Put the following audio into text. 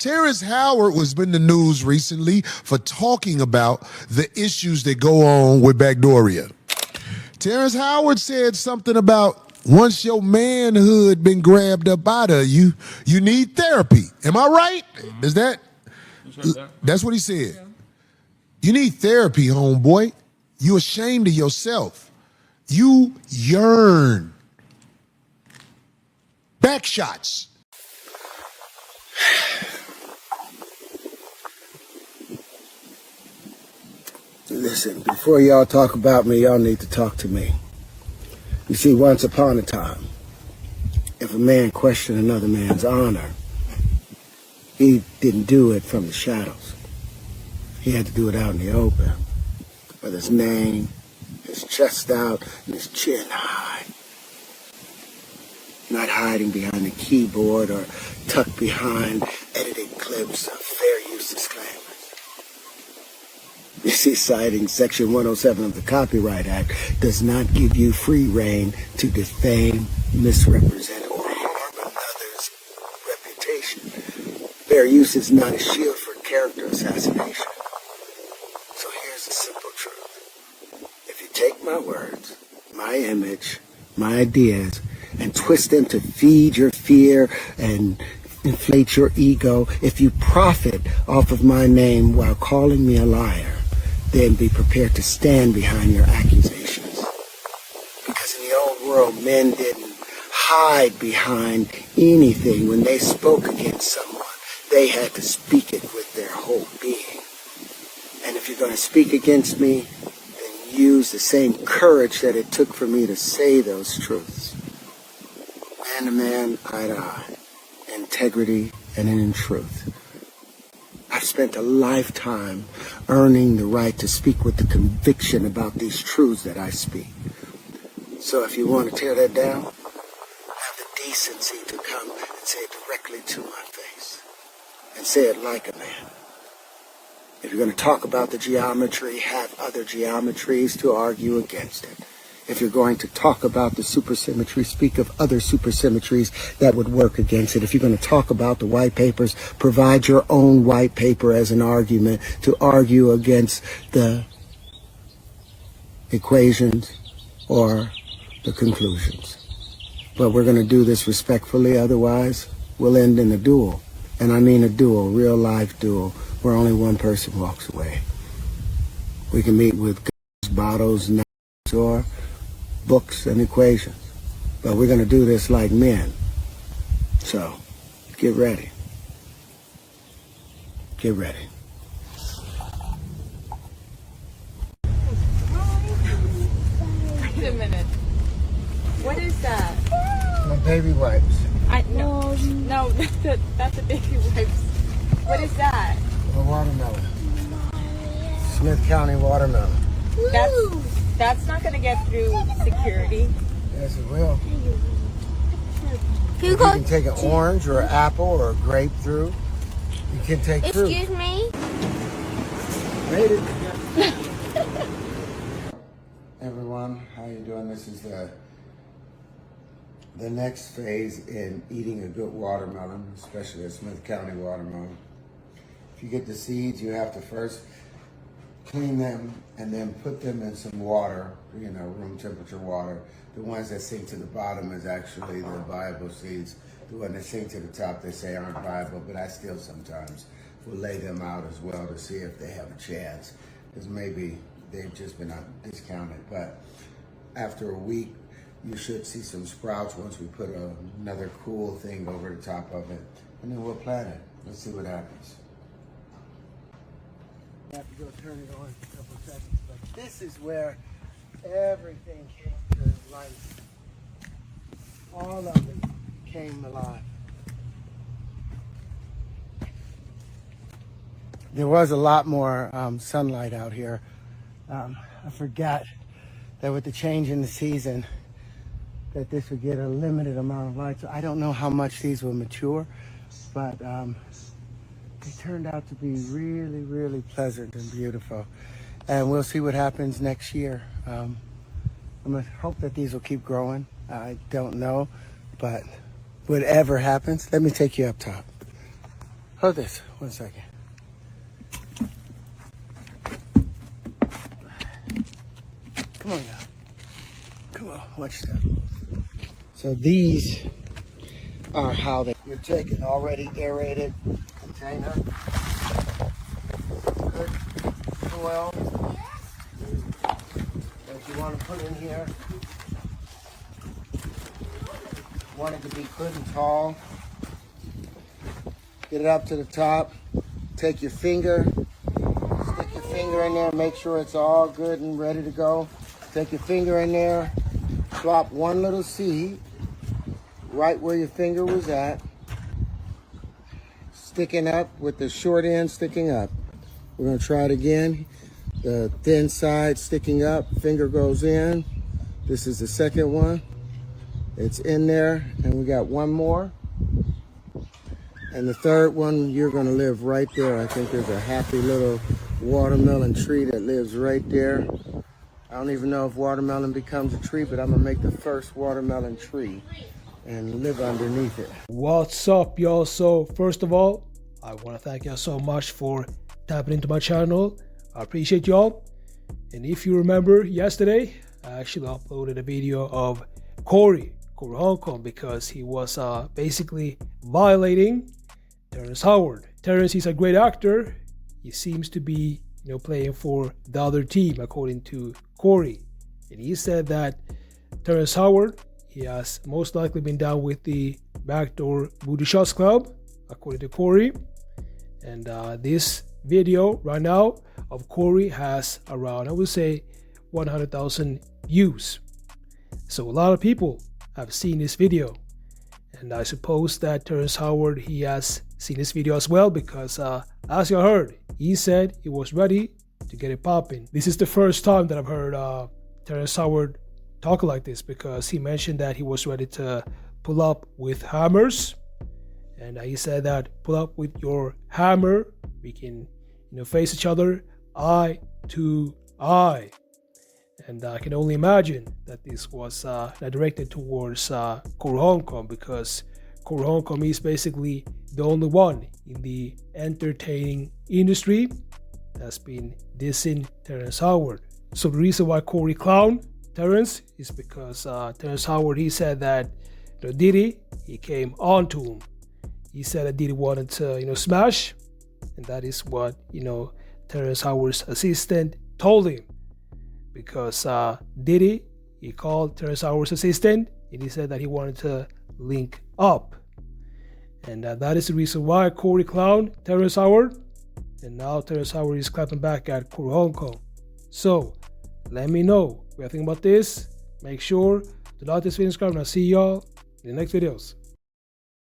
Terrence Howard was in the news recently for talking about the issues that go on with Backdooria. Terrence Howard said something about once your manhood been grabbed up out of you, you need therapy. Am I right? Mm-hmm. Is that? That's what he said. Yeah. You need therapy, homeboy. You ashamed of yourself. You yearn. Back shots. Listen, before y'all talk about me, y'all need to talk to me. You see, once upon a time, if a man questioned another man's honor, he didn't do it from the shadows. He had to do it out in the open, with his name, his chest out, and his chin high. Not hiding behind a keyboard or tucked behind edited clips of fair use disclaimers. You see, citing Section 107 of the Copyright Act does not give you free rein to defame, misrepresent, or harm another's reputation. Fair use is not a shield for character assassination. So here's the simple truth. If you take my words, my image, my ideas, and twist them to feed your fear and inflate your ego, if you profit off of my name while calling me a liar, then be prepared to stand behind your accusations. Because in the old world, men didn't hide behind anything. When they spoke against someone, they had to speak it with their whole being. And if you're going to speak against me, then use the same courage that it took for me to say those truths. Man to man, eye to eye, integrity and in truth. I've spent a lifetime earning the right to speak with the conviction about these truths that I speak. So if you want to tear that down, have the decency to come and say it directly to my face. And say it like a man. If you're going to talk about the geometry, have other geometries to argue against it. If you're going to talk about the supersymmetry, speak of other supersymmetries that would work against it. If you're going to talk about the white papers, provide your own white paper as an argument to argue against the equations or the conclusions. But we're going to do this respectfully, otherwise we'll end in a duel. And I mean a duel, real life duel, where only one person walks away. We can meet with guns, bottles, knives, or books and equations. But we're going to do this like men. So, get ready. Get ready. Wait a minute. What is that? My baby wipes. No, that's a baby wipes. What is that? A watermelon. Smith County watermelon. That's not going to get through security. Yes, it will. You can take an orange or an apple or a grape through. You can take fruit. Excuse me? Made it. Everyone, how you doing? This is the next phase in eating a good watermelon, especially a Smith County watermelon. If you get the seeds, you have to first clean them and then put them in some water, room temperature water. The ones that sink to the bottom is actually the viable seeds. The ones that sink to the top, they say aren't viable, but I still sometimes will lay them out as well to see if they have a chance, because maybe they've just been discounted. But after a week, you should see some sprouts once we put another cool thing over the top of it, and then we'll plant it. Let's see what happens. I have to go turn it on for a couple of seconds, but this is where everything came to life. All of it came alive. There was a lot more sunlight out here. I forgot that with the change in the season, that this would get a limited amount of light. So I don't know how much these will mature, but they turned out to be really, really pleasant and beautiful. And we'll see what happens next year. I'm gonna hope that these will keep growing. I don't know, but whatever happens, let me take you up top. Hold this, 1 second. Come on now. Come on, watch that. So these are how you're taking already aerated container. Good soil that you want to put in here. You want it to be good and tall. Get it up to the top. Take your finger, stick your finger in there, make sure it's all good and ready to go. Take your finger in there, drop one little seed right where your finger was at, sticking up with the short end sticking up. We're going to try it again. The thin side sticking up, finger goes in. This is the second one. It's in there, and we got one more. And the third one, you're going to live right there. I think there's a happy little watermelon tree that lives right there. I don't even know if watermelon becomes a tree, but I'm going to make the first watermelon tree and live underneath it. What's up, y'all? So first of all, I want to thank y'all so much for tapping into my channel. I appreciate y'all. And if you remember yesterday, I actually uploaded a video of Corey Holcomb, because he was basically violating Terrence Howard. Terrence is a great actor. He seems to be, playing for the other team, according to Corey. And he said that Terrence Howard, he has most likely been down with the Backdoor Booty Shots Club, according to Corey. And this video right now of Corey has around, I would say, 100,000 views. So a lot of people have seen this video. And I suppose that Terrence Howard, he has seen this video as well, because as you heard, he said he was ready to get it popping. This is the first time that I've heard Terrence Howard talk like this, because he mentioned that he was ready to pull up with hammers. And he said that pull up with your hammer, we can face each other eye to eye. And I can only imagine that this was directed towards Corey Holcomb, because Corey Holcomb is basically the only one in the entertaining industry that's been dissing Terrence Howard. So the reason why Corey clowned Terrence is because Terrence Howard, he said that Diddy, he came on to him. He said that Diddy wanted to smash, and that is what Terrence Howard's assistant told him. Because Diddy, he called Terrence Howard's assistant, and he said that he wanted to link up. And that is the reason why Corey clowned Terrence Howard. And now Terrence Howard is clapping back at Corey Holcomb. So, let me know what you think about this. Make sure to like this video and subscribe, and I'll see y'all in the next videos.